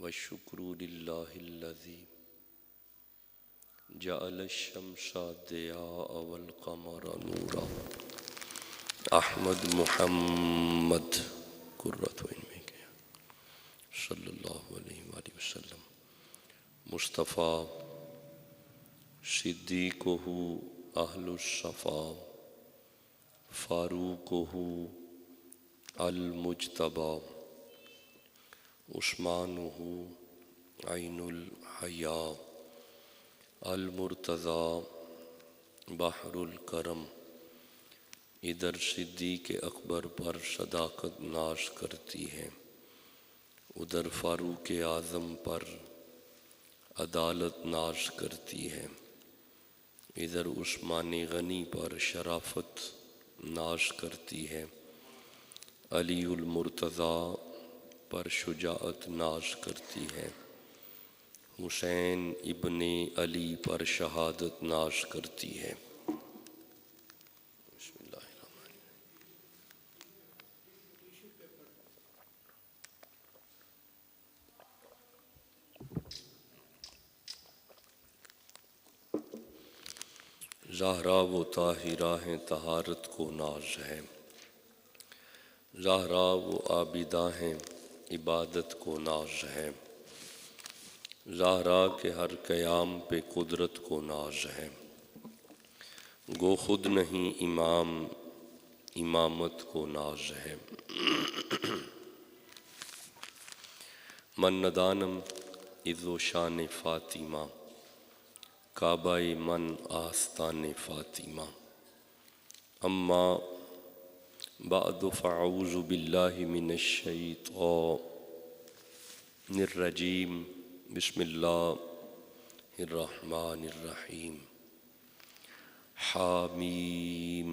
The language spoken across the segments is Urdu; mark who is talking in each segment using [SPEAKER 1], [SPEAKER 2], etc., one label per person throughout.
[SPEAKER 1] والشکر للہ الذی جعل الشمس ضیاء والقمر نورا احمد محمد قرۃ عین میں کیا صلی اللہ علیہ وآلہ وسلم مصطفیٰ صدیقہ اہل الصفا فاروقہ المجتبی عثمانہ عین الحیا المرتضی بحر الکرم ادھر صدیق اکبر پر صداقت ناز کرتی ہے، ادھر فاروق اعظم پر عدالت ناز کرتی ہے، ادھر عثمان غنی پر شرافت ناز کرتی ہے، علی المرتضی پر شجاعت ناز کرتی ہے، حسین ابن علی پر شہادت ناز کرتی ہے۔ بسم اللہ الرحمن الرحیم۔ زہرا و طاہرہ ہیں طہارت کو ناز ہے، زہرا و عابدہ ہیں عبادت کو ناز ہے، زہرا کے ہر قیام پہ قدرت کو ناز ہے، گو خود نہیں امام امامت کو ناز ہے۔ من ندانم عز و شان فاطمہ کعبہ من آستان فاطمہ، اما بعد فاعوذ باللہ من الشیطان الرجیم، بسم اللہ الرحمن الرحیم۔ حامیم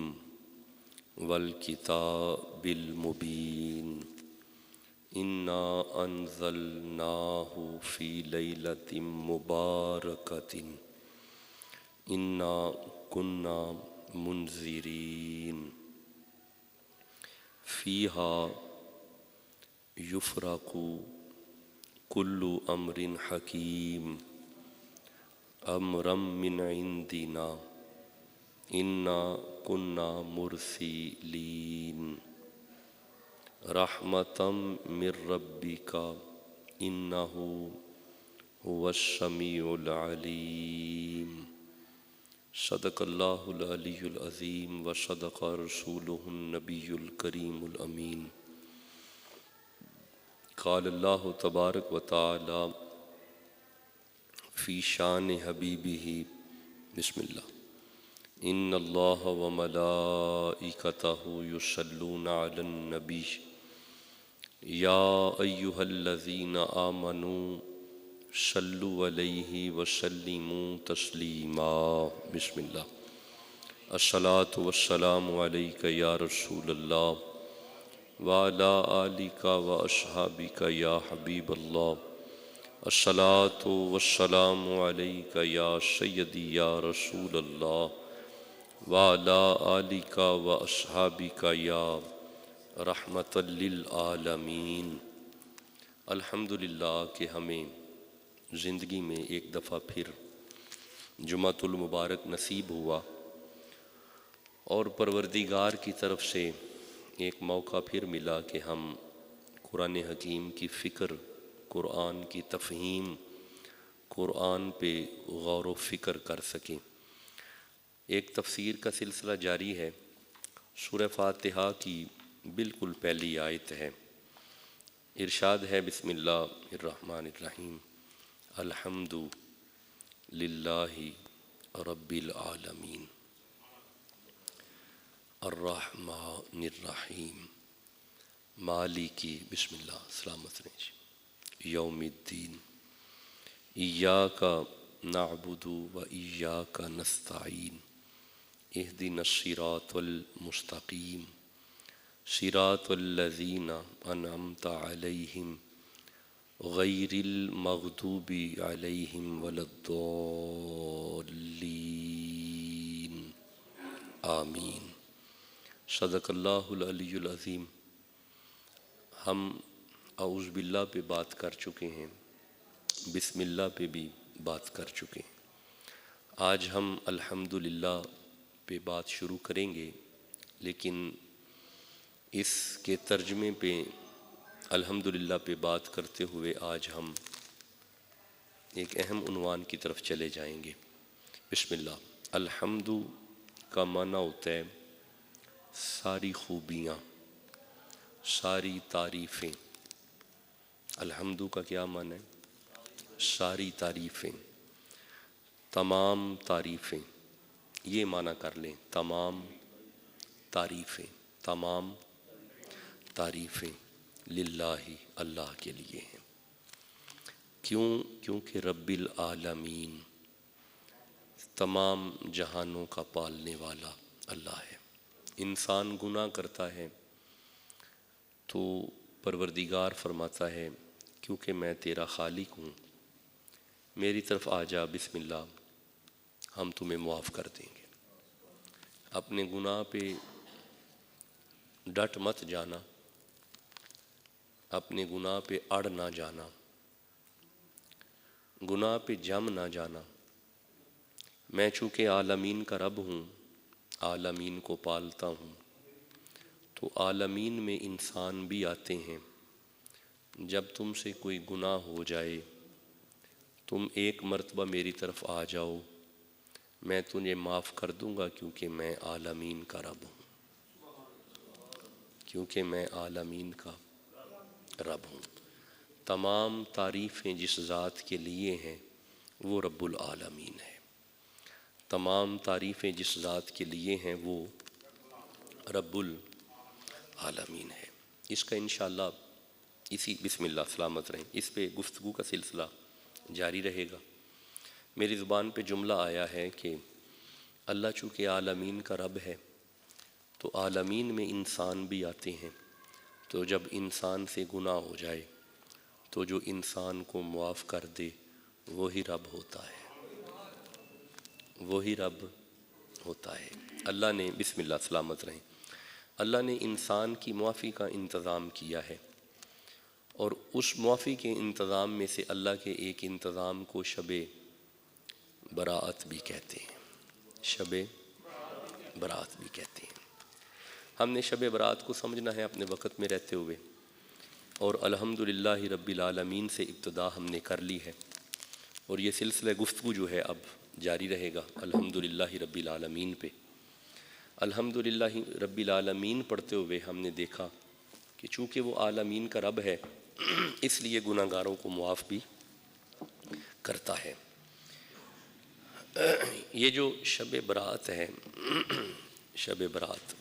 [SPEAKER 1] والکتاب المبین، انا انزلناہ فی لیلۃ مبارکۃ انا کنا منذرین، فیہا یفرق کل امر حکیم امرا من عندنا انا کنا مرسلین، رحمتا من ربک انہ هو السمیع العلیم۔ صدق اللہ العلی العظیم وصدق رسولہ النبی الکریم الامین۔ قال اللہ تبارک و تعالی فی شان حبیبہ، بسم اللہ، ان اللہ وملائکتہ یصلون علی النبی یا ایہا الذین آمنوا صلوا علیہ وسلموا تسلیما۔ بسم اللہ، الصلاۃ والسلام علیک یا رسول اللہ وعلی آلک واصحابک یا حبیب اللہ، الصلاۃ والسلام علیک یا سیدی یا رسول اللہ وعلی آلک واصحابک یا رحمۃ للعالمین۔ الحمدللہ کہ ہمیں زندگی میں ایک دفعہ پھر جمعۃ المبارک نصیب ہوا، اور پروردگار کی طرف سے ایک موقع پھر ملا کہ ہم قرآن حکیم کی فکر، قرآن کی تفہیم، قرآن پہ غور و فکر کر سکیں۔ ایک تفسیر کا سلسلہ جاری ہے، سورہ فاتحہ کی بالکل پہلی آیت ہے، ارشاد ہے بسم اللہ الرحمن الرحیم، الحمد للہ رب العالمین الرحمن الرحیم مالکی، بسم اللہ سلامت رہیں، یوم الدین، ایاک نعبد و ایاک نستعین، اہدنا الصراط المستقیم، صراط الذین انعمت علیہم غیر المغضوب علیہم ولا الضالین، آمین۔ صدق اللہ العلی العظیم۔ ہم اعوذ باللہ پہ بات کر چکے ہیں، بسم اللہ پہ بھی بات کر چکے ہیں۔ آج ہم الحمدللہ پہ بات شروع کریں گے، لیکن اس کے ترجمے پہ الحمدللہ پہ بات کرتے ہوئے آج ہم ایک اہم عنوان کی طرف چلے جائیں گے۔ بسم اللہ۔ الحمد کا معنی ہوتا ہے ساری خوبیاں، ساری تعریفیں۔ الحمد کا کیا معنی ہے؟ ساری تعریفیں، تمام تعریفیں۔ یہ معنی کر لیں، تمام تعریفیں، تمام تعریفیں للہ، اللہ کے لیے ہیں۔ کیونکہ رب العالمین، تمام جہانوں کا پالنے والا اللہ ہے۔ انسان گناہ کرتا ہے تو پروردگار فرماتا ہے کیونکہ میں تیرا خالق ہوں، میری طرف آ جا، بسم اللہ، ہم تمہیں معاف کر دیں گے۔ اپنے گناہ پہ ڈٹ مت جانا، اپنے گناہ پہ اڑ نہ جانا، گناہ پہ جم نہ جانا۔ میں چونکہ عالمین کا رب ہوں، عالمین کو پالتا ہوں، تو عالمین میں انسان بھی آتے ہیں۔ جب تم سے کوئی گناہ ہو جائے، تم ایک مرتبہ میری طرف آ جاؤ، میں تجھے معاف کر دوں گا، کیونکہ میں عالمین کا رب ہوں، کیونکہ میں عالمین کا رب ہوں۔ تمام تعریفیں جس ذات کے لیے ہیں وہ رب العالمین ہے۔ تمام تعریفیں جس ذات کے لیے ہیں وہ رب العالمین ہے۔ اس کا انشاءاللہ اسی بسم اللہ سلامت رہیں، اس پہ گفتگو کا سلسلہ جاری رہے گا۔ میری زبان پہ جملہ آیا ہے کہ اللہ چونکہ عالمین کا رب ہے تو عالمین میں انسان بھی آتے ہیں، تو جب انسان سے گناہ ہو جائے تو جو انسان کو معاف کر دے وہی رب ہوتا ہے، وہی رب ہوتا ہے۔ اللہ نے بسم اللہ سلامت رہیں، اللہ نے انسان کی معافی کا انتظام کیا ہے، اور اس معافی کے انتظام میں سے اللہ کے ایک انتظام کو شب برات بھی کہتے ہیں، شب برات بھی کہتے ہیں۔ ہم نے شب برات کو سمجھنا ہے اپنے وقت میں رہتے ہوئے، اور الحمدللہ رب العالمین سے ابتدا ہم نے کر لی ہے، اور یہ سلسلہ گفتگو جو ہے اب جاری رہے گا الحمدللہ رب العالمین پہ۔ الحمدللہ رب العالمین پڑھتے ہوئے ہم نے دیکھا کہ چونکہ وہ عالمین کا رب ہے اس لیے گناہ گاروں کو معاف بھی کرتا ہے۔ یہ جو شب برات ہے، شب برات،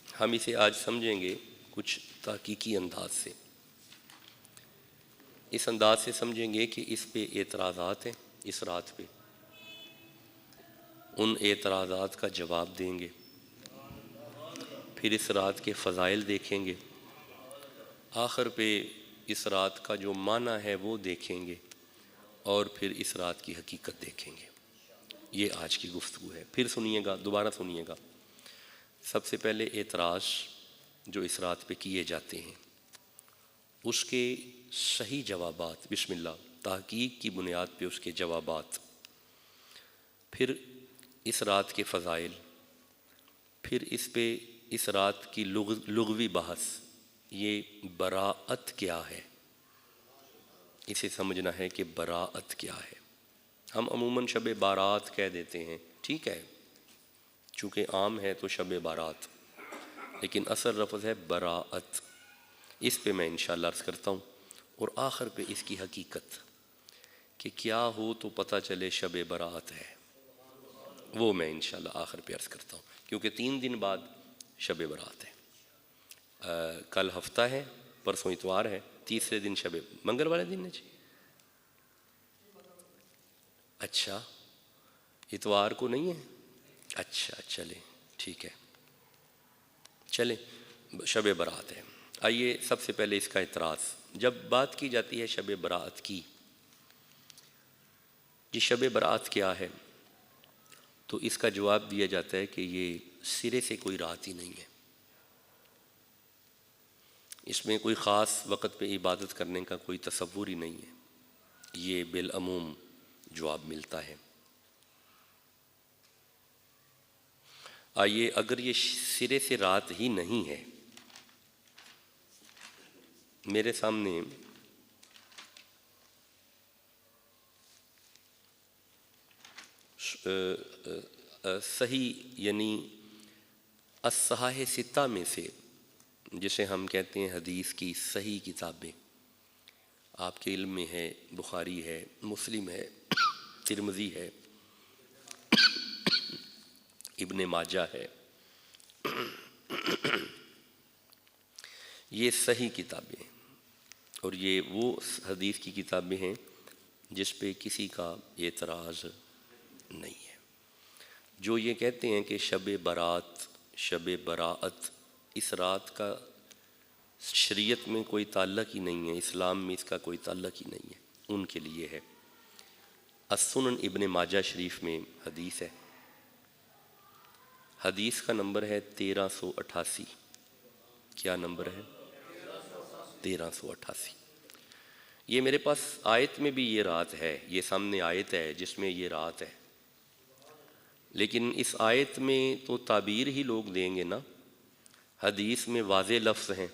[SPEAKER 1] ہم اسے آج سمجھیں گے کچھ تحقیقی انداز سے۔ اس انداز سے سمجھیں گے کہ اس پہ اعتراضات ہیں، اس رات پہ ان اعتراضات کا جواب دیں گے، پھر اس رات کے فضائل دیکھیں گے، آخر پہ اس رات کا جو معنی ہے وہ دیکھیں گے، اور پھر اس رات کی حقیقت دیکھیں گے۔ یہ آج کی گفتگو ہے۔ پھر سنیے گا، دوبارہ سنیے گا۔ سب سے پہلے اعتراض جو اس رات پہ کیے جاتے ہیں اس کے صحیح جوابات، بسم اللہ، تحقیق کی بنیاد پہ اس کے جوابات، پھر اس رات کے فضائل، پھر اس پہ اس رات کی لغوی بحث، یہ براءت کیا ہے، اسے سمجھنا ہے کہ براءت کیا ہے۔ ہم عموماً شب بارات کہہ دیتے ہیں، ٹھیک ہے، چونکہ عام ہے تو شب بارات، لیکن اصل لفظ ہے براءت۔ اس پہ میں انشاءاللہ عرض کرتا ہوں، اور آخر پہ اس کی حقیقت کہ کیا ہو تو پتہ چلے شب براءت ہے، وہ میں انشاءاللہ آخر پہ عرض کرتا ہوں، کیونکہ 3 دن بعد شب برات ہے۔ کل ہفتہ ہے، پرسوں اتوار ہے، تیسرے دن شب منگل والے دن ہے جی، اچھا اتوار کو نہیں ہے، اچھا چلیں ٹھیک ہے، چلیں شب برات ہے۔ آئیے سب سے پہلے اس کا اعتراض، جب بات کی جاتی ہے شب برات کی، یہ شب برات کیا ہے، تو اس کا جواب دیا جاتا ہے کہ یہ سرے سے کوئی رات ہی نہیں ہے، اس میں کوئی خاص وقت پہ عبادت کرنے کا کوئی تصور ہی نہیں ہے۔ یہ بالعموم جواب ملتا ہے۔ آئیے، اگر یہ سرے سے رات ہی نہیں ہے، میرے سامنے صحیح یعنی الصحاح ستہ میں سے، جسے ہم کہتے ہیں حدیث کی صحیح کتابیں، آپ کے علم میں ہے، بخاری ہے، مسلم ہے، ترمذی ہے، ابن ماجہ ہے، یہ صحیح کتابیں ہیں، اور یہ وہ حدیث کی کتابیں ہیں جس پہ کسی کا اعتراض نہیں ہے۔ جو یہ کہتے ہیں کہ شب برات، شب براعت، اس رات کا شریعت میں کوئی تعلق ہی نہیں ہے، اسلام میں اس کا کوئی تعلق ہی نہیں ہے، ان کے لیے ہے۔ السنن ابن ماجہ شریف میں حدیث ہے، حدیث کا نمبر ہے 1388۔ کیا نمبر ہے؟ 1388۔ یہ میرے پاس آیت میں بھی یہ رات ہے، یہ سامنے آیت ہے جس میں یہ رات ہے، لیکن اس آیت میں تو تعبیر ہی لوگ دیں گے نا، حدیث میں واضح لفظ ہیں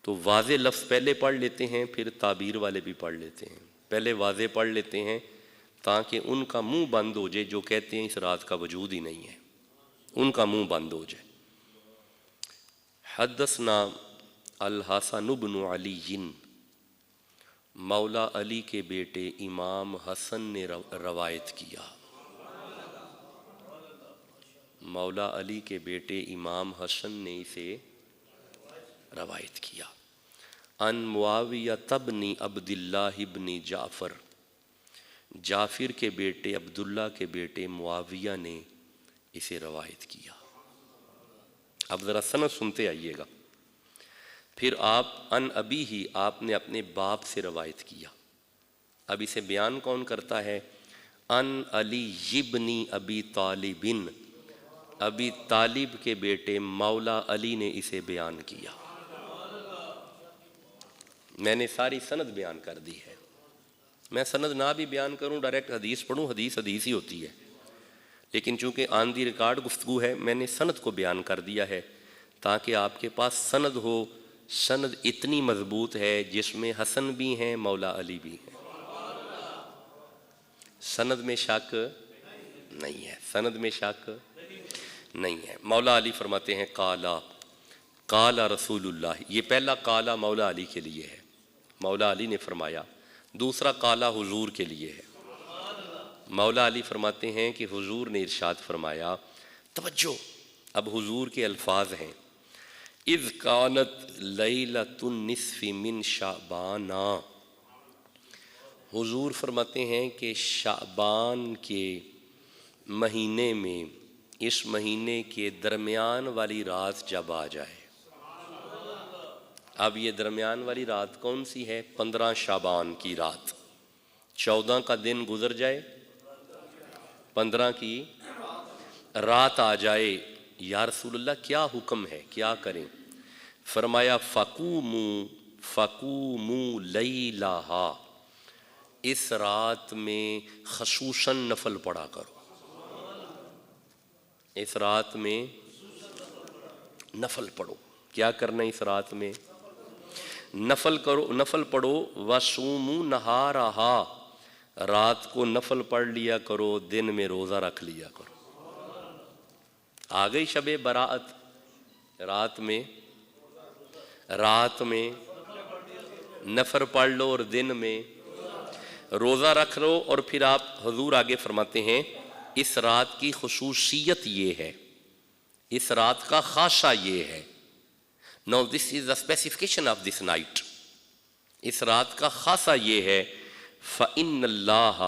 [SPEAKER 1] تو واضح لفظ پہلے پڑھ لیتے ہیں، پھر تعبیر والے بھی پڑھ لیتے ہیں۔ پہلے واضح پڑھ لیتے ہیں تاکہ ان کا منہ بند ہو جائے، جو کہتے ہیں اس رات کا وجود ہی نہیں ہے، ان کا منہ بند ہو جائے۔ حدثنا الحسن بن علی، مولا علی کے بیٹے امام حسن نے روایت کیا، مولا علی کے بیٹے امام حسن نے اسے روایت کیا۔ ان معاویہ بن عبداللہ بن جعفر، جعفر کے بیٹے عبداللہ کے بیٹے معاویہ نے اسے روایت کیا۔ اب ذرا سند سنتے آئیے گا۔ پھر آپ ان ابی ہی، آپ نے اپنے باپ سے روایت کیا۔ اب اسے بیان کون کرتا ہے؟ ان علی بن ابی طالب، ابی طالب کے بیٹے مولا علی نے اسے بیان کیا۔ میں نے ساری سند بیان کر دی ہے، میں سند نہ بھی بیان کروں، ڈائریکٹ حدیث پڑھوں، حدیث حدیث ہی ہوتی ہے، لیکن چونکہ آن دی ریکارڈ گفتگو ہے، میں نے سند کو بیان کر دیا ہے تاکہ آپ کے پاس سند ہو۔ سند اتنی مضبوط ہے جس میں حسن بھی ہیں، مولا علی بھی ہیں، سند میں شک نہیں ہے، سند میں شک نہیں ہے۔ مولا علی فرماتے ہیں قالا، قالا رسول اللہ، یہ پہلا قالا مولا علی کے لیے ہے، مولا علی نے فرمایا۔ دوسرا قالا حضور کے لیے ہے، مولا علی فرماتے ہیں کہ حضور نے ارشاد فرمایا۔ توجہ، اب حضور کے الفاظ ہیں، اذ کانت لیلۃ النصف من شعبان، حضور فرماتے ہیں کہ شعبان کے مہینے میں، اس مہینے کے درمیان والی رات جب آ جائے۔ اب یہ درمیان والی رات کون سی ہے؟ 15 شعبان کی رات، 14 کا دن گزر جائے، 15 کی رات آ جائے۔ یا رسول اللہ کیا حکم ہے، کیا کریں؟ فرمایا فقوموا لیلہا، اس رات میں خصوصاً نفل پڑھا کرو، اس رات میں نفل پڑھو۔ کیا کرنا اس رات میں؟ نفل کرو، نفل پڑھو۔ وصوموا نہارہا، رات کو نفل پڑھ لیا کرو، دن میں روزہ رکھ لیا کرو۔ آ گئی شب براعت، رات میں نفل پڑھ لو اور دن میں روزہ رکھ لو۔ اور پھر آپ حضور آگے فرماتے ہیں اس رات کی خصوصیت یہ ہے، اس رات کا خاصہ یہ ہے۔ Now this is the specification of this night، اس رات کا خاصہ یہ ہے، فَإِنَّ اللَّهَ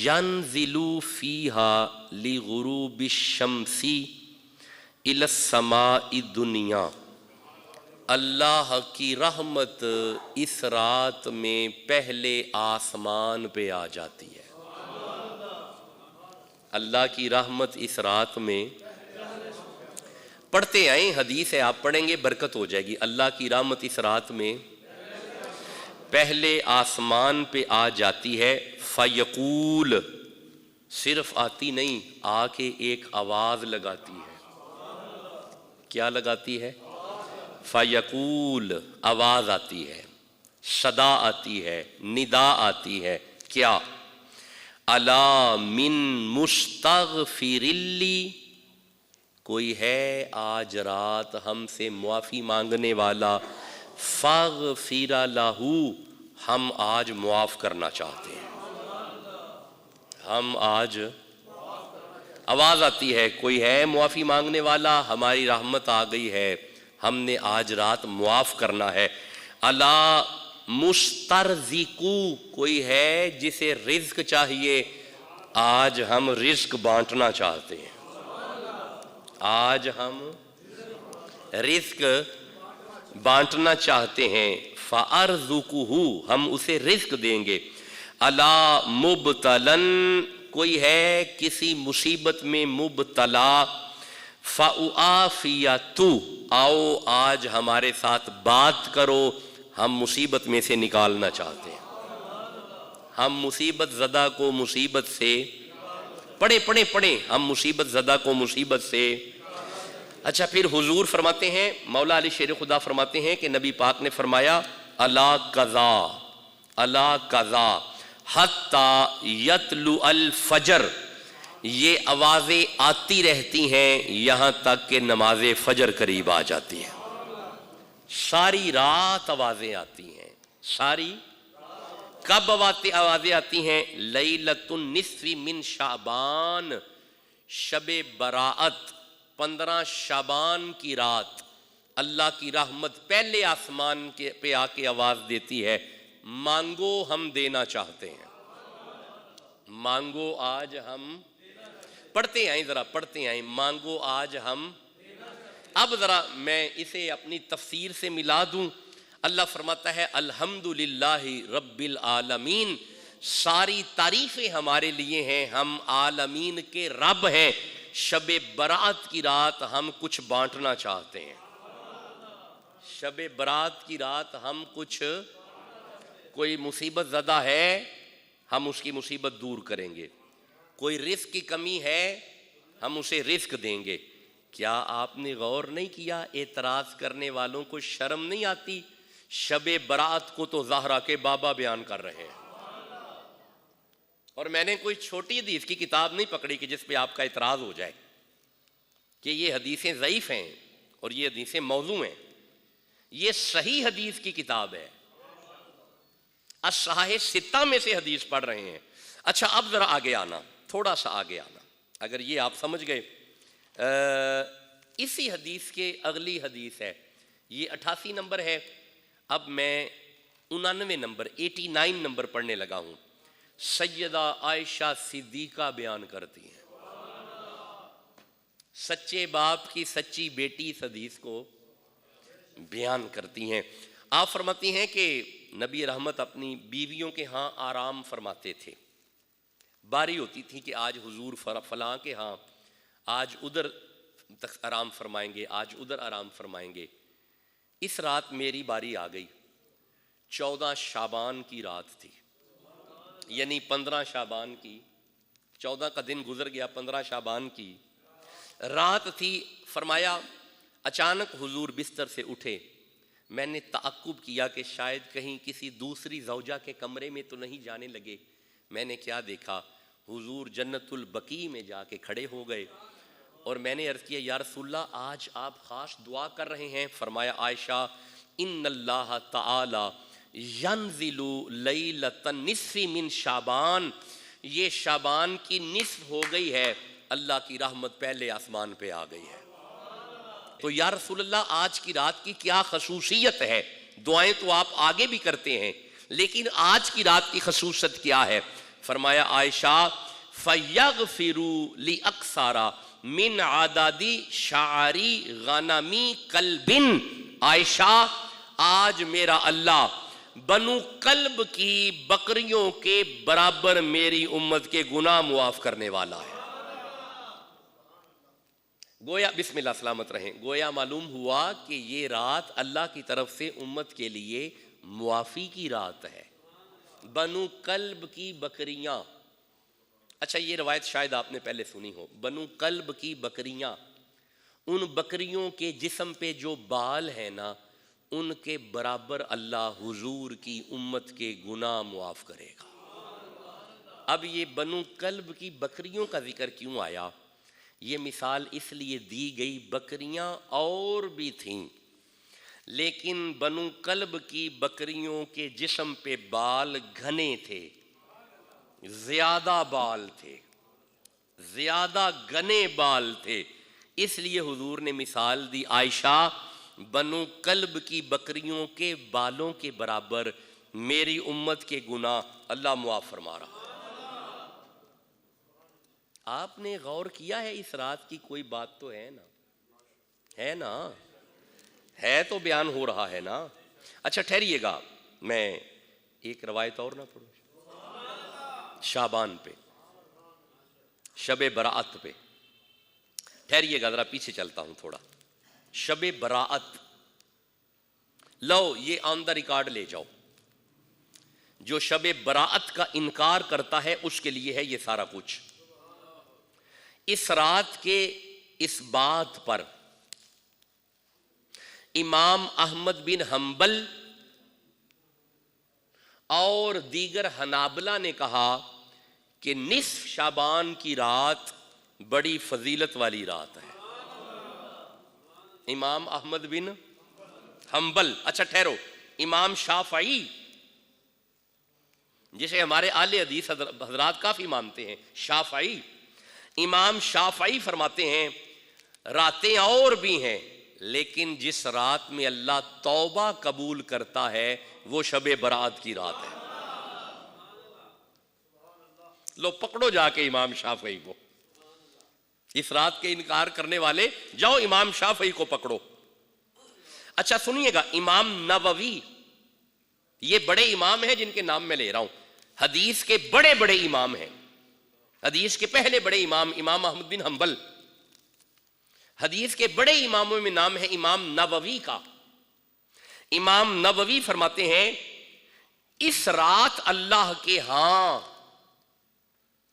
[SPEAKER 1] يَنزِلُ فِيهَا لِغُرُوبِ الشَّمْسِ إِلَى السَّمَاءِ الدُّنْيَا، اللہ کی رحمت اس رات میں پہلے آسمان پہ آ جاتی ہے۔ اللہ کی رحمت اس رات میں، پڑھتے آئیں، حدیث ہے، آپ پڑھیں گے برکت ہو جائے گی۔ اللہ کی رحمت اس رات میں پہلے آسمان پہ آ جاتی ہے، فیقول، صرف آتی نہیں، آ کے ایک آواز لگاتی ہے۔ کیا لگاتی ہے؟ فیقول، آواز آتی ہے، صدا آتی ہے، ندا آتی ہے۔ کیا؟ الا من مستغفر لی، کوئی ہے آج رات ہم سے معافی مانگنے والا، فاغفر لہ، ہم آج معاف کرنا چاہتے ہیں۔ ہم آج، آواز آتی ہے، کوئی ہے معافی مانگنے والا، ہماری رحمت آ گئی ہے، ہم نے آج رات معاف کرنا ہے۔ الا مسترزقو، کوئی ہے جسے رزق چاہیے، آج ہم رزق بانٹنا چاہتے ہیں۔ آج ہم رزق بانٹنا چاہتے ہیں، فَأَرْزُقُهُ، ہم اسے رزق دیں گے۔ الا مبتلن، کوئی ہے کسی مصیبت میں مبتلا، فَأُعَافِيَتُ، آؤ آج ہمارے ساتھ بات کرو، ہم مصیبت میں سے نکالنا چاہتے ہیں۔ ہم مصیبت زدہ کو مصیبت سے، پڑھیں، ہم مصیبت زدہ کو مصیبت سے۔ اچھا، پھر حضور فرماتے ہیں، مولا علی شیر خدا فرماتے ہیں کہ نبی پاک نے فرمایا، الا قضا حتی یطلع الفجر، یہ آوازیں آتی رہتی ہیں یہاں تک کہ نماز فجر قریب آ جاتی ہے۔ ساری رات آوازیں آتی ہیں، ساری، کب آوازیں آتی ہیں؟ لیلۃ النصف من شعبان، شب براءت، 15 شعبان کی رات، اللہ کی رحمت پہلے آسمان پہ آ کے آواز دیتی ہے، مانگو ہم دینا چاہتے ہیں۔ مانگو آج ہم، پڑھتے آئیں، مانگو آج ہم۔ اب ذرا میں اسے اپنی تفسیر سے ملا دوں۔ اللہ فرماتا ہے، الحمدللہ رب العالمین، ساری تعریفیں ہمارے لیے ہیں، ہم عالمین کے رب ہیں۔ شب برات کی رات ہم کچھ بانٹنا چاہتے ہیں۔ شب برات کی رات ہم کچھ، کوئی مصیبت زدہ ہے، ہم اس کی مصیبت دور کریں گے۔ کوئی رزق کی کمی ہے، ہم اسے رزق دیں گے۔ کیا آپ نے غور نہیں کیا، اعتراض کرنے والوں کو شرم نہیں آتی؟ شب برات کو تو زہرا کے بابا بیان کر رہے ہیں، اور میں نے کوئی چھوٹی حدیث کی کتاب نہیں پکڑی کہ جس پہ آپ کا اعتراض ہو جائے کہ یہ حدیثیں ضعیف ہیں اور یہ حدیثیں موضوع ہیں۔ یہ صحیح حدیث کی کتاب ہے، الصحاح ستہ میں سے حدیث پڑھ رہے ہیں۔ اچھا، اب ذرا آگے آنا، تھوڑا سا آگے آنا، اگر یہ آپ سمجھ گئے، اسی حدیث کے اگلی حدیث ہے، یہ 88 نمبر ہے، اب میں 89 نمبر 89 نمبر پڑھنے لگا ہوں۔ سیدہ عائشہ صدیقہ بیان کرتی ہیں، سچے باپ کی سچی بیٹی اس حدیث کو بیان کرتی ہیں۔ آپ فرماتی ہیں کہ نبی رحمت اپنی بیویوں کے ہاں آرام فرماتے تھے، باری ہوتی تھی کہ آج حضور فلاں کے ہاں، آج ادھر آرام فرمائیں گے، آج ادھر آرام فرمائیں گے۔ اس رات میری باری آ گئی، 14 شعبان کی رات تھی، یعنی 15 شعبان کی، 14 کا دن گزر گیا، 15 شعبان کی رات تھی۔ فرمایا اچانک حضور بستر سے اٹھے، میں نے تعقب کیا کہ شاید کہیں کسی دوسری زوجہ کے کمرے میں تو نہیں جانے لگے۔ میں نے کیا دیکھا، حضور جنت البقیع میں جا کے کھڑے ہو گئے، اور میں نے عرض کیا، یا رسول اللہ آج آپ خاص دعا کر رہے ہیں؟ فرمایا، عائشہ، ان اللہ تعالی ینزل لیلۃ النصف من شعبان، یہ شعبان کی نصف ہو گئی ہے، اللہ کی رحمت پہلے آسمان پہ آ گئی ہے۔ تو یا رسول اللہ آج کی رات کی کیا خصوصیت ہے؟ دعائیں تو آپ آگے بھی کرتے ہیں، لیکن آج کی رات کی خصوصیت کیا ہے؟ فرمایا، عائشہ، فَيَغْفِرُوا لِأَكْثَارَ مِنْ عَدَدِ شَعَرِ غَنَمِ قَلْبٍ، عائشہ آج میرا اللہ بنو قلب کی بکریوں کے برابر میری امت کے گناہ معاف کرنے والا ہے۔ گویا بسم اللہ سلامت رہیں، گویا معلوم ہوا کہ یہ رات اللہ کی طرف سے امت کے لیے معافی کی رات ہے۔ بنو کلب کی بکریاں، اچھا یہ روایت شاید آپ نے پہلے سنی ہو، بنو کلب کی بکریاں، ان بکریوں کے جسم پہ جو بال ہیں نا، ان کے برابر اللہ حضور کی امت کے گناہ معاف کرے گا۔ اب یہ بنو کلب کی بکریوں کا ذکر کیوں آیا؟ یہ مثال اس لیے دی گئی، بکریاں اور بھی تھیں لیکن بنو کلب کی بکریوں کے جسم پہ بال گھنے تھے، زیادہ بال تھے، زیادہ گھنے بال تھے، اس لیے حضور نے مثال دی، عائشہ بنو کلب کی بکریوں کے بالوں کے برابر میری امت کے گناہ اللہ معاف فرما رہا۔ آپ نے غور کیا ہے اس رات کی کوئی بات تو ہے نا؟ ہے نا؟ ہے تو بیان ہو رہا ہے نا؟ اچھا ٹھہریے گا، میں ایک روایت اور نہ پڑھوں، شعبان پہ، شب برات پہ، ٹھہریے گا ذرا پیچھے چلتا ہوں تھوڑا۔ شب برات، لو یہ آن دا ریکارڈ لے جاؤ، جو شب برات کا انکار کرتا ہے اس کے لیے ہے یہ سارا کچھ۔ اس رات کے اس بات پر امام احمد بن حنبل اور دیگر حنابلہ نے کہا کہ نصف شعبان کی رات بڑی فضیلت والی رات ہے۔ امام احمد بن حنبل، اچھا ٹھہرو، امام شافعی جسے ہمارے اہل حدیث حضرات کافی مانتے ہیں، شافعی، امام شافعی فرماتے ہیں راتیں اور بھی ہیں لیکن جس رات میں اللہ توبہ قبول کرتا ہے وہ شب برات کی رات ہے۔ لو پکڑو جا کے امام شافعی کو، اس رات کے انکار کرنے والے، جاؤ امام شافعی کو پکڑو۔ اچھا سنیے گا، امام نووی، یہ بڑے امام ہیں جن کے نام میں لے رہا ہوں، حدیث کے بڑے بڑے امام ہیں، حدیث کے پہلے بڑے امام، امام احمد بن حنبل، حدیث کے بڑے اماموں میں نام ہے امام نووی کا۔ امام نووی فرماتے ہیں اس رات اللہ کے ہاں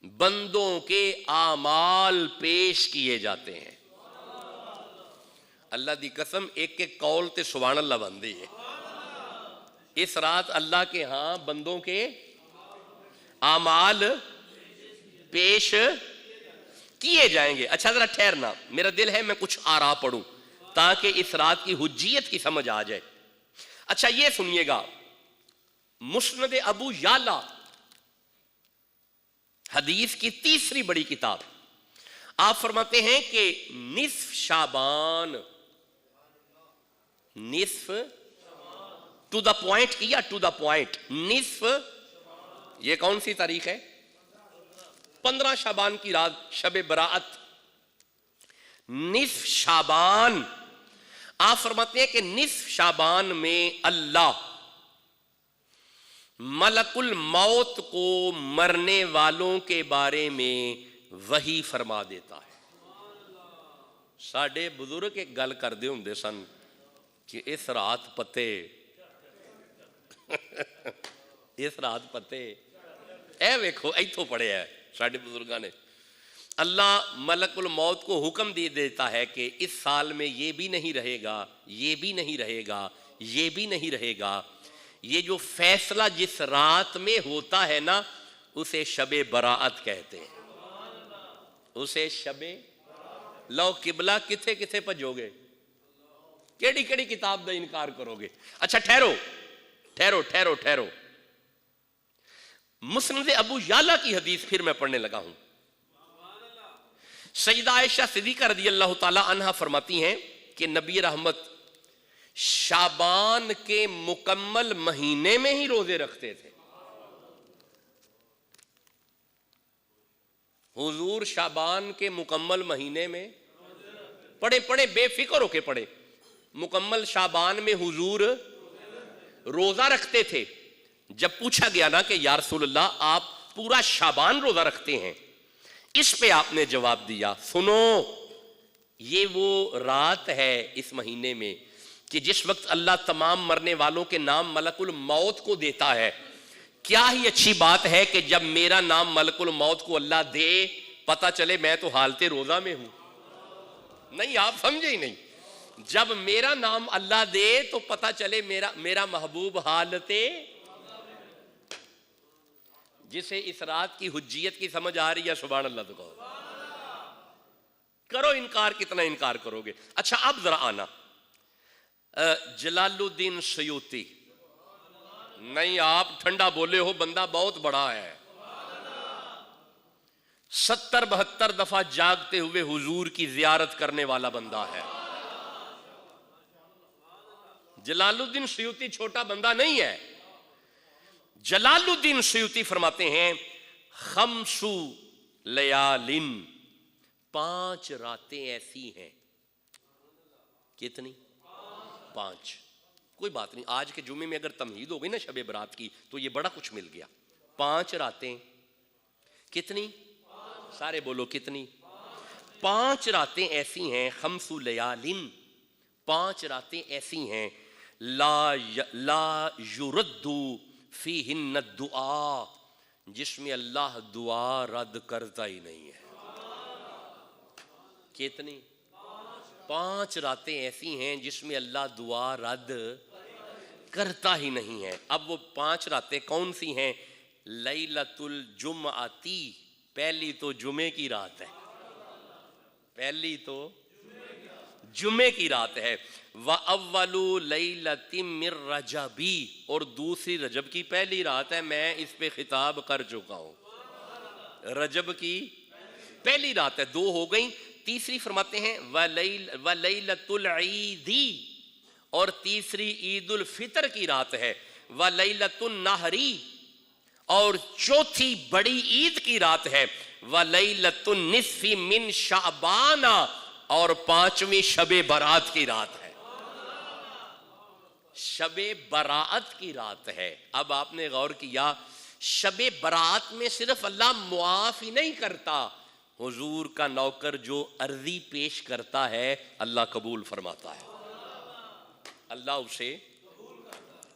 [SPEAKER 1] بندوں کے اعمال پیش کیے جاتے ہیں۔ اللہ دی قسم، ایک ایک قول تے سبحان اللہ بندی ہے۔ اس رات اللہ کے ہاں بندوں کے اعمال پیش کیے جائیں گے۔ اچھا ذرا ٹھہرنا، میرا دل ہے میں کچھ آراء پڑھوں تاکہ اس رات کی حجیت کی سمجھ آ جائے۔ اچھا یہ سنیے گا، مسند ابو یعلا حدیث کی تیسری بڑی کتاب، آپ فرماتے ہیں کہ نصف شعبان، نصف ٹو دا پوائنٹ کیا، ٹو دا پوائنٹ، نصف، یہ کون سی تاریخ ہے؟ 15 شعبان کی رات، شب برات، نصف شعبان، آپ فرماتے ہیں کہ نصف شعبان میں اللہ ملک الموت کو مرنے والوں کے بارے میں وحی فرما دیتا ہے۔ ساڈے بزرگ ایک گل کردے ہوندے سن کہ اس رات پتے اس رات پتے، اے ویکھو ایتھوں پڑھیا ہے ساڈے بزرگاں نے، اللہ ملک الموت کو حکم دے دیتا ہے کہ اس سال میں یہ بھی نہیں رہے گا، یہ بھی نہیں رہے گا، یہ بھی نہیں رہے گا۔ یہ جو فیصلہ جس رات میں ہوتا ہے نا، اسے شب براعت کہتے ہیں، اسے شب، لو قبلہ کتھے کتھے پجو گے، کیڑی کیڑی کتاب دا انکار کرو گے؟ اچھا ٹھہرو ٹھہرو ٹھہرو ٹھہرو، مسند ابو یعلا کی حدیث پھر میں پڑھنے لگا ہوں۔ سیدہ عائشہ صدیقہ رضی اللہ تعالی عنہا فرماتی ہیں کہ نبی رحمت شعبان کے مکمل مہینے میں ہی روزے رکھتے تھے۔ حضور شعبان کے مکمل مہینے میں پڑھے پڑھے، بے فکر ہو کے پڑھے، مکمل شعبان میں حضور روزہ رکھتے تھے۔ جب پوچھا گیا نا کہ یا رسول اللہ آپ پورا شعبان روزہ رکھتے ہیں، اس پہ آپ نے جواب دیا، سنو یہ وہ رات ہے اس مہینے میں کہ جس وقت اللہ تمام مرنے والوں کے نام ملک الموت کو دیتا ہے۔ کیا ہی اچھی بات ہے کہ جب میرا نام ملک الموت کو اللہ دے، پتہ چلے میں تو حالت روزہ میں ہوں۔ نہیں، آپ سمجھے ہی نہیں۔ جب میرا نام اللہ دے تو پتہ چلے میرا محبوب حالت، جسے اس رات کی حجیت کی سمجھ آ رہی ہے سبحان اللہ تو کہو۔ کرو انکار، کتنا انکار کرو گے؟ اچھا اب ذرا آنا جلال الدین سیوطی۔ نہیں، آپ ٹھنڈا بولے ہو، بندہ بہت بڑا ہے، 70-72 دفعہ جاگتے ہوئے حضور کی زیارت کرنے والا بندہ ہے۔ جلال الدین سیوطی چھوٹا بندہ نہیں ہے۔ جلال الدین سیوطی فرماتے ہیں خمسو لیالن، 5 راتیں ایسی ہیں۔ کتنی؟ 5۔ کوئی بات نہیں، آج کے جمعے میں اگر تمہید ہو گئی نا شب برات کی تو یہ بڑا کچھ مل گیا۔ 5 راتیں کتنی؟ سارے بولو کتنی؟ 5 راتیں ایسی ہیں، خمس لیالن، 5 راتیں ایسی ہیں لا یرد فیہن الدعاء، جس میں اللہ دعا رد کرتا ہی نہیں ہے۔ کتنی؟ 5 راتیں ایسی ہیں جس میں اللہ دعا رد کرتا ہی نہیں ہے۔ اب وہ 5 راتیں کون سی ہیں؟ لیلۃ الجمعتی، پہلی تو جمعے کی رات ہے، پہلی تو جمعے کی رات ہے۔ وَأَوَّلُ لَيْلَةٍ مِّن رَجَبِ، اور دوسری رجب کی پہلی رات ہے، میں اس پہ خطاب کر چکا ہوں۔ رجب کی پہلی رات ہے، 2 ہو گئیں۔ تیسری فرماتے ہیں وَلَيْلَةُ الْعِيدِ، اور تیسری عید الفطر کی رات ہے۔ وَلَيْلَةُ النَّحْرِ، اور چوتھی بڑی عید کی رات ہے۔ وَلَيْلَةُ النِّصْفِ مِن شعبان، اور 5ویں شب برات کی رات ہے۔ شب برات کی رات ہے۔ اب آپ نے غور کیا، شب برات میں صرف اللہ معاف ہی نہیں کرتا، حضور کا نوکر جو عرضی پیش کرتا ہے اللہ قبول فرماتا ہے۔ اللہ اسے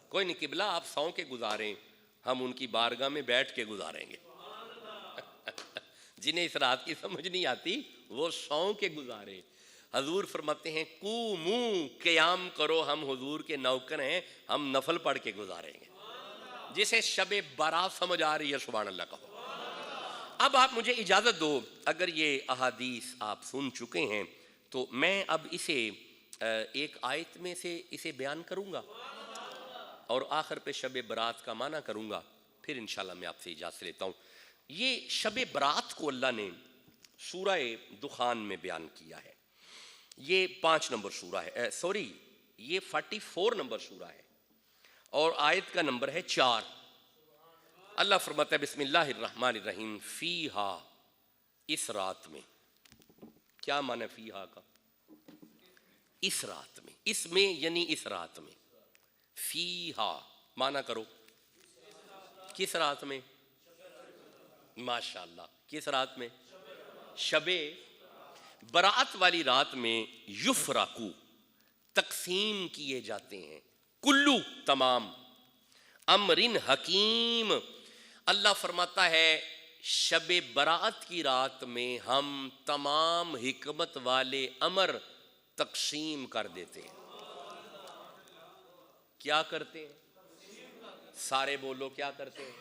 [SPEAKER 1] کوئی نہیں، قبلہ آپ سو کے گزاریں، ہم ان کی بارگاہ میں بیٹھ کے گزاریں گے۔ جنہیں اس رات کی سمجھ نہیں آتی وہ سو کے گزارے۔ حضور فرماتے ہیں قومو، قیام کرو، ہم حضور کے نوکر ہیں، ہم نفل پڑھ کے گزاریں گے۔ جسے شب برات سمجھ آ رہی ہے سبحان اللہ کہو۔ اب آپ مجھے اجازت دو، اگر یہ احادیث آپ سن چکے ہیں تو میں اب اسے ایک آیت میں سے اسے بیان کروں گا اور آخر پہ شب برات کا معنی کروں گا، پھر انشاءاللہ میں آپ سے اجازت لیتا ہوں۔ یہ شب برات کو اللہ نے سورہ دخان میں بیان کیا ہے۔ یہ 5 نمبر سورہ ہے، یہ 44 نمبر سورہ ہے اور آیت کا نمبر ہے 4۔ اللہ فرماتا ہے بسم اللہ الرحمن الرحیم، فیہا، اس رات میں۔ کیا معنی فیہا کا؟ اس رات میں، اس میں یعنی اس رات میں۔ فیہا معنی کرو، کس رات میں؟ ماشاءاللہ، کس رات میں؟ شب برات والی رات میں یفرقو، تقسیم کیے جاتے ہیں، کلو، تمام، امرن حکیم، اللہ فرماتا ہے شب برات کی رات میں ہم تمام حکمت والے امر تقسیم کر دیتے ہیں۔ کیا کرتے ہیں؟ سارے بولو، کیا کرتے ہیں؟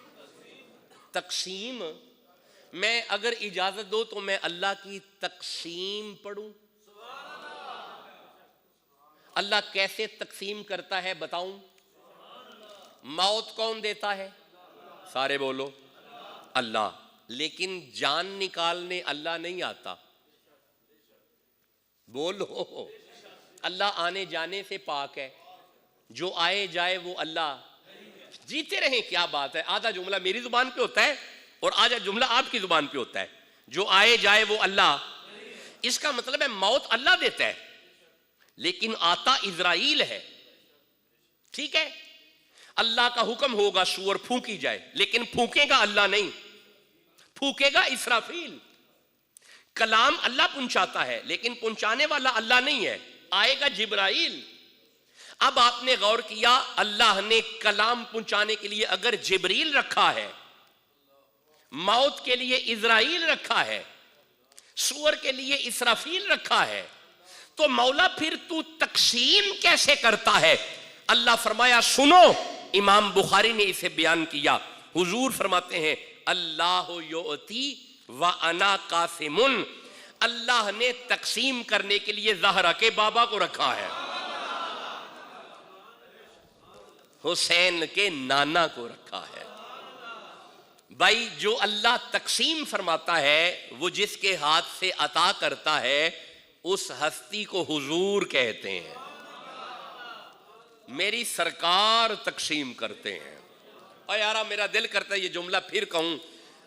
[SPEAKER 1] تقسیم۔ میں اگر اجازت دو تو میں اللہ کی تقسیم پڑھوں؟ اللہ کیسے تقسیم کرتا ہے بتاؤں؟ موت کون دیتا ہے؟ سارے بولو، اللہ۔ لیکن جان نکالنے اللہ نہیں آتا، بولو۔ اللہ آنے جانے سے پاک ہے، جو آئے جائے وہ اللہ۔ جیتے رہیں، کیا بات ہے، آدھا جملہ میری زبان پہ ہوتا ہے اور آدھا جملہ آپ کی زبان پہ ہوتا ہے، جو آئے جائے وہ اللہ۔ اس کا مطلب ہے موت اللہ دیتا ہے لیکن آتا اسرائیل ہے، ٹھیک ہے؟ اللہ کا حکم ہوگا سور پھونکی جائے، لیکن پھونکے گا اللہ نہیں، پھونکے گا اسرافیل۔ کلام اللہ پہنچاتا ہے لیکن پہنچانے والا اللہ نہیں ہے، آئے گا جبرائیل۔ اب آپ نے غور کیا، اللہ نے کلام پہنچانے کے لیے اگر جبریل رکھا ہے، موت کے لیے اسرائیل رکھا ہے، سور کے لیے اسرافیل رکھا ہے، تو مولا پھر تو تقسیم کیسے کرتا ہے؟ اللہ فرمایا سنو، امام بخاری نے اسے بیان کیا، حضور فرماتے ہیں اللہ یؤتی وانا قاسم، اللہ نے تقسیم کرنے کے لیے زہرا کے بابا کو رکھا ہے، حسین کے نانا کو رکھا ہے۔ بھائی جو اللہ تقسیم فرماتا ہے، وہ جس کے ہاتھ سے عطا کرتا ہے اس ہستی کو حضور کہتے ہیں۔ میری سرکار تقسیم کرتے ہیں۔ اور یارا میرا دل کرتا ہے یہ جملہ پھر کہوں،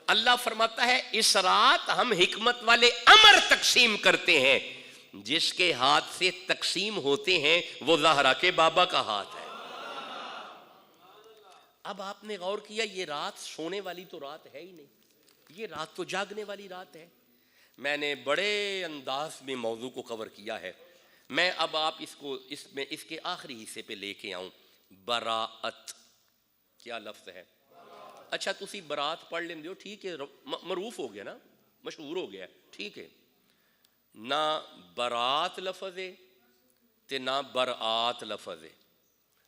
[SPEAKER 1] اللہ فرماتا ہے اس رات ہم حکمت والے امر تقسیم کرتے ہیں، جس کے ہاتھ سے تقسیم ہوتے ہیں وہ زہرا کے بابا کا ہاتھ ہے۔ اب آپ نے غور کیا، یہ رات سونے والی تو رات ہے ہی نہیں، یہ رات تو جاگنے والی رات ہے۔ میں نے بڑے انداز میں موضوع کو کور کیا ہے، میں اب آپ اس کے آخری حصے پہ لے کے آؤں، براءت کیا لفظ ہے؟ اچھا تسی برات پڑھ لیں دیو، ٹھیک ہے، معروف ہو گیا نا، مشہور ہو گیا، ٹھیک ہے، نہ برات لفظ ہے تے نہ برآت لفظ ہے،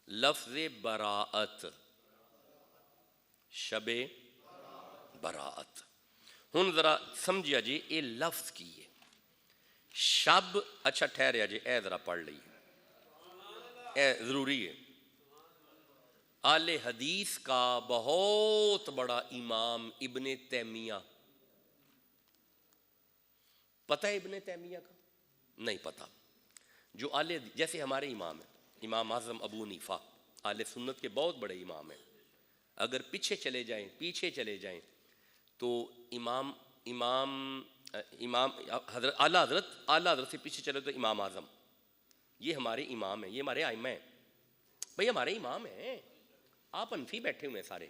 [SPEAKER 1] لفظ براءت، شب براءت۔ ہن ذرا سمجھیا جی اے لفظ کی ہے شب، اچھا ٹھہریا جی اے ذرا پڑھ لئیے، اے ضروری ہے۔ اہل حدیث کا بہت بڑا امام ابن تیمیہ، پتہ ہے ابن تیمیہ کا؟ نہیں پتہ۔ جو جیسے ہمارے امام ہیں، امام اعظم ابو حنیفہ اہل سنت کے بہت بڑے امام ہیں، اگر پیچھے چلے جائیں تو امام حضرت اعلیٰ حضرت سے پیچھے چلے تو امام اعظم، یہ ہمارے امام ہیں، یہ ہمارے ائمہ ہیں، بھئی ہمارے امام ہیں۔ آپ حنفی بیٹھے ہوئے ہیں سارے،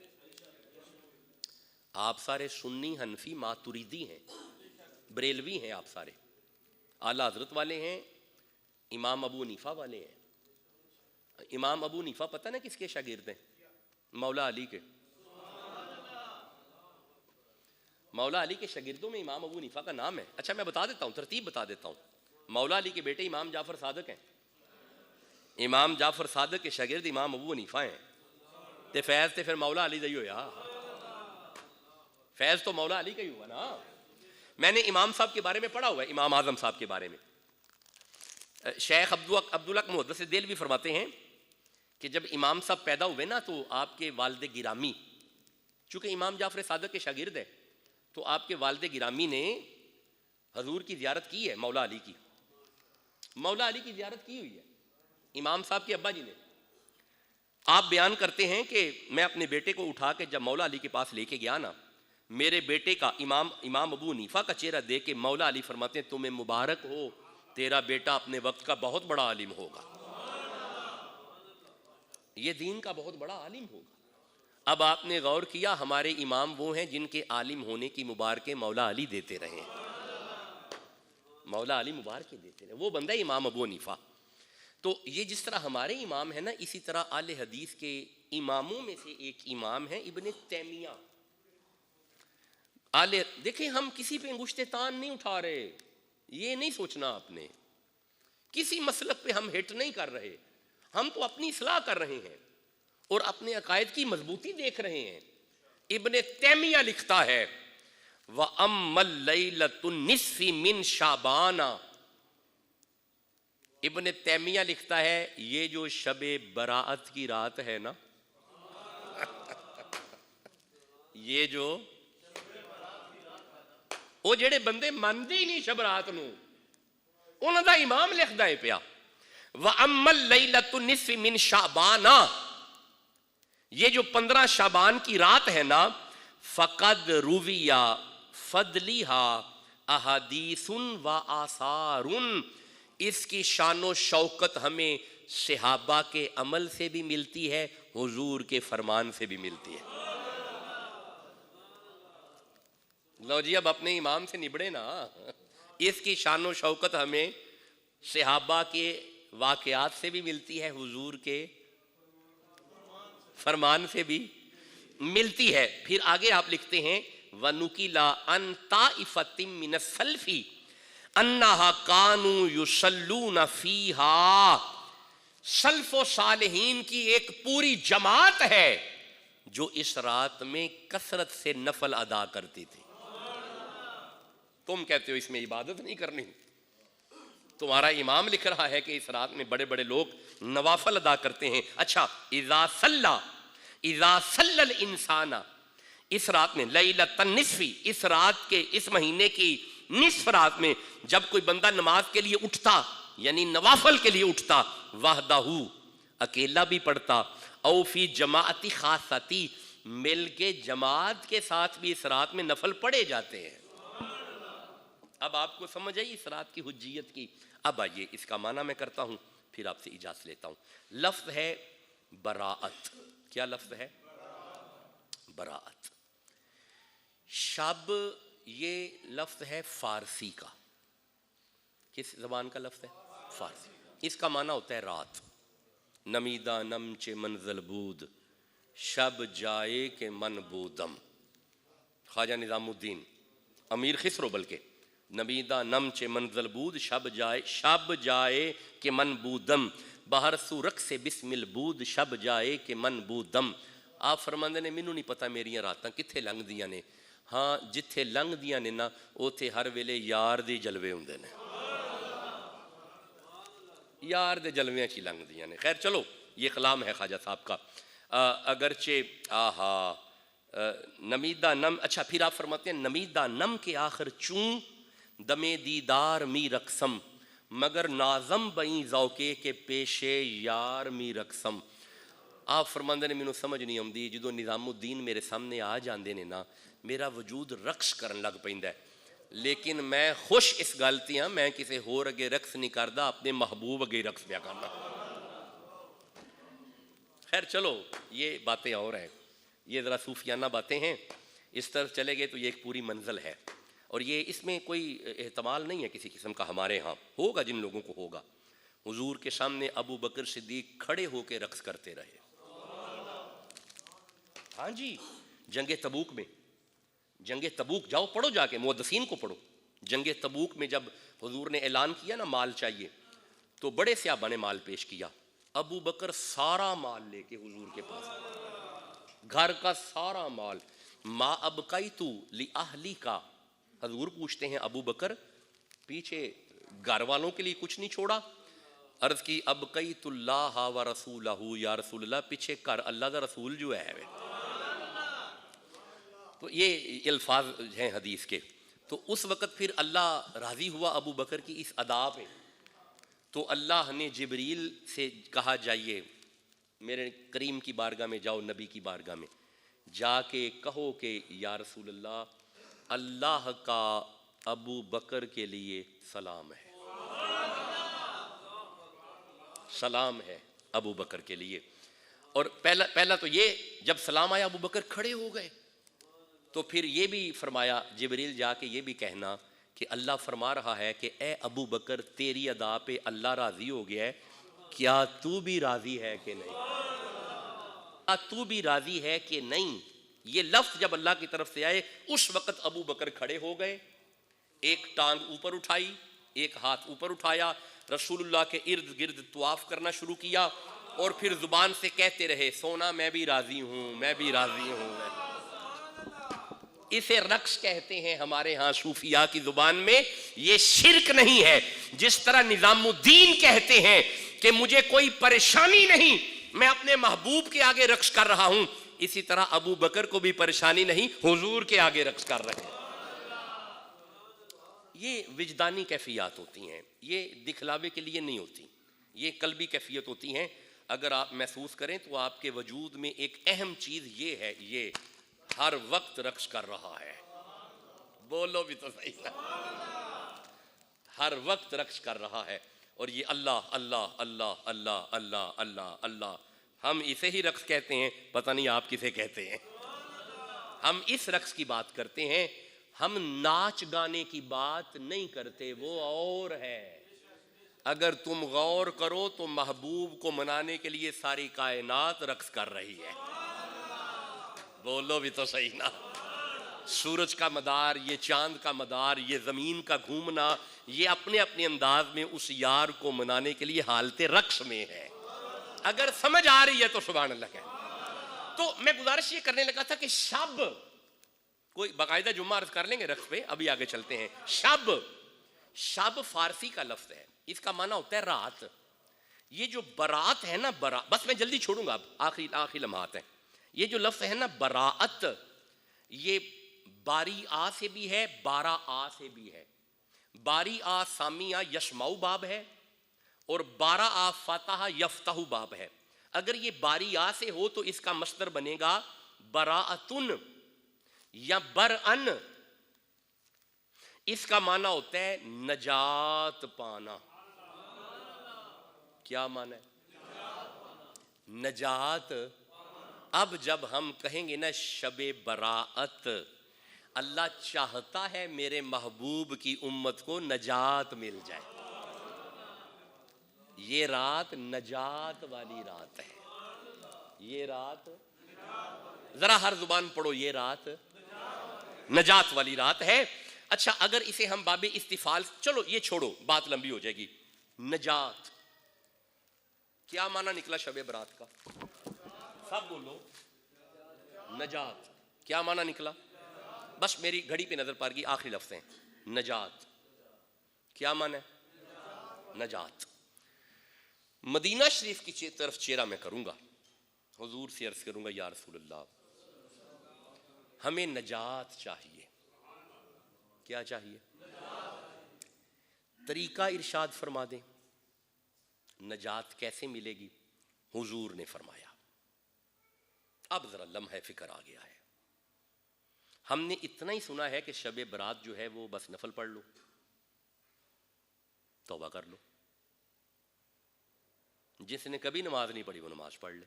[SPEAKER 1] آپ سارے سنی حنفی ماتریدی ہیں، بریلوی ہیں، آپ سارے اعلیٰ حضرت والے ہیں، امام ابو حنیفہ والے ہیں۔ امام ابو حنیفہ پتہ نا کس کے شاگرد ہیں؟ مولا علی کے۔ مولا علی کے شاگردوں میں امام ابو حنیفہ کا نام ہے۔ اچھا میں بتا دیتا ہوں، ترتیب بتا دیتا ہوں۔ مولا علی کے بیٹے امام جعفر صادق ہیں، امام جعفر صادق کے شاگرد امام ابو حنیفہ ہیں، تے فیض تے پھر مولا علی دا ہی ہویا، فیض تو مولا علی کا ہی ہوا نا۔ میں نے امام صاحب کے بارے میں پڑھا ہوا ہے، امام اعظم صاحب کے بارے میں۔ شیخ عبدالحق محدث دہلوی فرماتے ہیں کہ جب امام صاحب پیدا ہوئے نا تو آپ کے والد گرامی، چونکہ امام جعفر صادق کے شاگرد ہیں، تو آپ کے والد گرامی نے حضور کی زیارت کی ہے، مولا علی کی، مولا علی کی زیارت کی ہوئی ہے امام صاحب کے ابا جی نے۔ آپ بیان کرتے ہیں کہ میں اپنے بیٹے کو اٹھا کے جب مولا علی کے پاس لے کے گیا نا، میرے بیٹے کا امام ابو حنیفہ کا چہرہ دیکھ کے مولا علی فرماتے ہیں تمہیں مبارک ہو، تیرا بیٹا اپنے وقت کا بہت بڑا عالم ہوگا، یہ دین کا بہت بڑا عالم ہوگا۔ اب آپ نے غور کیا، ہمارے امام وہ ہیں جن کے عالم ہونے کی مبارکیں مولا علی دیتے رہے ہیں، مولا علی مبارکیں دیتے رہے، وہ بندہ امام ابو حنیفہ۔ تو یہ جس طرح ہمارے امام ہیں نا، اسی طرح اہل حدیث کے اماموں میں سے ایک امام ہے ابن تیمیہ۔ دیکھیں ہم کسی پہ انگشت تان نہیں اٹھا رہے، یہ نہیں سوچنا آپ نے، کسی مسلک پہ ہم ہٹ نہیں کر رہے، ہم تو اپنی اصلاح کر رہے ہیں اور اپنے عقائد کی مضبوطی دیکھ رہے ہیں۔ ابن تیمیہ لکھتا ہے وَأَمَّا اللَّيْلَةُ النِّصْفِ مِنْ شَعْبَانَ، ابن تیمیہ لکھتا ہے یہ جو شب براءت کی رات ہے نا، یہ جو وہ جڑے بندے مانتے ہی نہیں شب رات نو، انہاں دا امام لکھدا ہے پیا وَأَمَّا اللَّيْلَةُ النِّصْفِ مِنْ شَعْبَانَ، یہ جو 15 شعبان کی رات ہے نا، فَقَدْ رُوِيَ فَضْلِهَا أَحَادِيثٌ وَآثَارٌ، اس کی شان و شوکت ہمیں صحابہ کے عمل سے بھی ملتی ہے، حضور کے فرمان سے بھی ملتی ہے۔ لو جی اب اپنے امام سے نبڑے نا، اس کی شان و شوکت ہمیں صحابہ کے واقعات سے بھی ملتی ہے، حضور کے فرمان سے بھی ملتی ہے۔ پھر آگے آپ لکھتے ہیں وَنُقِلَ عَنْ طَائِفَةٍ مِّنَ السَّلْفِ أَنَّهَا كَانُوا يُصَلُّونَ فِيهَا، سلف و صالحین کی ایک پوری جماعت ہے جو اس رات میں کثرت سے نفل ادا کرتی تھی۔ تم کہتے ہو اس میں عبادت نہیں کرنی، تمہارا امام لکھ رہا ہے کہ اس رات میں بڑے بڑے لوگ نوافل ادا کرتے ہیں۔ اچھا، اذا صلی الانسان، اس رات میں لیلۃ النصف، اس رات کے اس مہینے کی نصف رات میں جب کوئی بندہ نماز کے لیے اٹھتا، یعنی نوافل کے لیے اٹھتا، وحدہ، اکیلا بھی پڑھتا، او فی جماعتی خاصتی، مل کے جماعت کے ساتھ بھی اس رات میں نفل پڑھے جاتے ہیں۔ اب آپ کو سمجھ آئی اس رات کی حجیت کی؟ اب آئیے اس کا معنی میں کرتا ہوں، پھر آپ سے اجازت لیتا ہوں۔ لفظ ہے براءت۔ کیا لفظ ہے؟ براءت۔ شب، یہ لفظ ہے فارسی کا۔ کس زبان کا لفظ ہے؟ فارسی۔ اس کا معنی ہوتا ہے رات۔ نمیدہ نم چے منزل بود، شب جائے کے من بودم۔ خواجہ نظام الدین، امیر خسرو بلکہ، نمیدہ نم چے منزل بود، شب جائے کے من بودم، باہر سو رق سے بسم البود، شب جائے کے من بودم۔ آپ فرماندے نے مینوں نہیں پتا میریاں راتاں کتھے لنگ دیاں نے، ہاں جتھے لنگ دیاں نے نا اوتھے ہر ویلے یار دی جلوے ہوندے نے، یار دے جلویاں چی لنگ دیاں نے۔ خیر چلو، یہ کلام ہے خواجہ صاحب کا، اگرچہ نمیدہ نم۔ اچھا، پھر آپ فرماتے ہیں نمیدہ نم کے آخر چون دمے دیدار می رقصم، مگر نازم بئیں ذوقے کے پیشے یار می رقصم۔ آپ فرماندے نے مینوں سمجھ نہیں آمدی، جدو نظام الدین میرے سامنے آ جاندے نے نا میرا وجود رقص کرن لگ پیندا ہے، لیکن میں خوش اس گلتی ہاں میں کسی ہور اگے رقص نہیں کردا، اپنے محبوب اگے رقص پیا کرنا۔ خیر چلو، یہ باتیں اور ہیں، یہ ذرا صوفیانہ باتیں ہیں، اس طرف چلے گئے تو یہ ایک پوری منزل ہے، اور یہ اس میں کوئی احتمال نہیں ہے کسی قسم کا، ہمارے ہاں ہوگا جن لوگوں کو ہوگا۔ حضور کے سامنے ابو بکر صدیق کھڑے ہو کے رقص کرتے رہے۔ ہاں جی، جنگ تبوک میں، جنگ تبوک جاؤ پڑھو، جا کے محدثین کو پڑھو، جنگ تبوک میں جب حضور نے اعلان کیا نا مال چاہیے، تو بڑے صحابہ نے مال پیش کیا، ابو بکر سارا مال لے کے حضور کے پاس، گھر کا سارا مال، ما ابقیت لأہلی کا، حضور پوچھتے ہیں ابو بکر پیچھے گھر والوں کے لیے کچھ نہیں چھوڑا؟ عرض کی ابقیت اللہ و رسولہ، یا رسول اللہ پیچھے کر اللہ دا رسول جو ہے۔ تو یہ الفاظ ہیں حدیث کے۔ تو اس وقت پھر اللہ راضی ہوا ابو بکر کی اس ادا پہ، تو اللہ نے جبریل سے کہا جائیے میرے کریم کی بارگاہ میں جاؤ، نبی کی بارگاہ میں جا کے کہو کہ یا رسول اللہ، اللہ کا ابو بکر کے لیے سلام ہے، سلام ہے ابو بکر کے لیے۔ اور پہلا تو یہ جب سلام آیا ابو بکر کھڑے ہو گئے، تو پھر یہ بھی فرمایا جبریل جا کے یہ بھی کہنا کہ اللہ فرما رہا ہے کہ اے ابو بکر تیری ادا پہ اللہ راضی ہو گیا ہے، کیا تو بھی راضی ہے کہ نہیں؟ کیا تو بھی راضی ہے کہ نہیں؟ یہ لفظ جب اللہ کی طرف سے آئے اس وقت ابو بکر کھڑے ہو گئے، ایک ٹانگ اوپر اٹھائی، ایک ہاتھ اوپر اٹھایا، رسول اللہ کے ارد گرد طواف کرنا شروع کیا، اور پھر زبان سے کہتے رہے سونا میں بھی راضی ہوں، میں بھی راضی ہوں۔ اسے رقص کہتے ہیں ہمارے ہاں صوفیاء کی زبان میں، یہ شرک نہیں ہے۔ جس طرح نظام الدین کہتے ہیں کہ مجھے کوئی پریشانی نہیں، میں اپنے محبوب کے آگے رقص کر رہا ہوں، اسی طرح ابو بکر کو بھی پریشانی نہیں، حضور کے آگے رقص کر رہے ہیں۔ یہ وجدانی کیفیات ہوتی ہیں، یہ دکھلاوے کے لیے نہیں ہوتی، یہ قلبی کیفیت ہوتی ہیں۔ اگر آپ محسوس کریں تو آپ کے وجود میں ایک اہم چیز یہ ہے، یہ ہر وقت رقص کر رہا ہے، بولو بھی تو صحیح، ہر وقت رقص کر رہا ہے۔ اور یہ اللہ اللہ اللہ اللہ اللہ اللہ اللہ، ہم اسے ہی رقص کہتے ہیں، پتہ نہیں آپ کسے کہتے ہیں۔ ہم اس رقص کی بات کرتے ہیں، ہم ناچ گانے کی بات نہیں کرتے، وہ اور ہے۔ اگر تم غور کرو تو محبوب کو منانے کے لیے ساری کائنات رقص کر رہی ہے۔ بولو بھی تو صحیح نا۔ سورج کا مدار، یہ چاند کا مدار، یہ زمین کا گھومنا، یہ اپنے اپنے انداز میں اس یار کو منانے کے لیے حالت رقص میں ہے۔ اگر سمجھ آ رہی ہے تو سبحان اللہ کہہ۔ تو میں گزارش یہ کرنے لگا تھا کہ شب، کوئی باقاعدہ جمعہ عرض کر لیں گے رقص پہ، ابھی آگے چلتے ہیں۔ شب، شب فارسی کا لفظ ہے، اس کا معنی ہوتا ہے رات۔ یہ جو برات ہے نا، بس میں جلدی چھوڑوں گا، اب آخری لمحات ہیں۔ یہ جو لفظ ہے نا براعت، یہ باری آ سے بھی ہے، بارہ آ سے بھی ہے۔ باری آ سامیہ یشمعو باب ہے، اور بارہ آ فاتحہ یفتح باب ہے۔ اگر یہ باری آ سے ہو تو اس کا مصدر بنے گا براعتن یا برعن۔ اس کا معنی ہوتا ہے نجات پانا۔ کیا معنی ہے؟ نجات۔ اب جب ہم کہیں گے نا شب براعت، اللہ چاہتا ہے میرے محبوب کی امت کو نجات مل جائے۔ یہ رات نجات والی رات ہے۔ یہ رات، ذرا ہر زبان پڑھو، یہ رات نجات والی رات ہے۔ اچھا، اگر اسے ہم باب استفعال، چلو یہ چھوڑو، بات لمبی ہو جائے گی۔ نجات کیا معنی نکلا شب برات کا؟ سب بولو۔ نجات کیا معنی نکلا؟ بس میری گھڑی پہ نظر پڑ گئی، آخری لفظ ہیں۔ نجات کیا معنی ہے؟ نجات۔ مدینہ شریف کی طرف چہرہ میں کروں گا، حضور سے عرض کروں گا یا رسول اللہ، ہمیں نجات چاہیے۔ کیا چاہیے؟ طریقہ ارشاد فرما دیں، نجات کیسے ملے گی؟ حضور نے فرمایا، اب ذرا لمحہ فکر آ گیا ہے۔ ہم نے اتنا ہی سنا ہے کہ شب برات جو ہے وہ بس نفل پڑھ لو، توبہ کر لو۔ جس نے کبھی نماز نہیں پڑھی وہ نماز پڑھ لے۔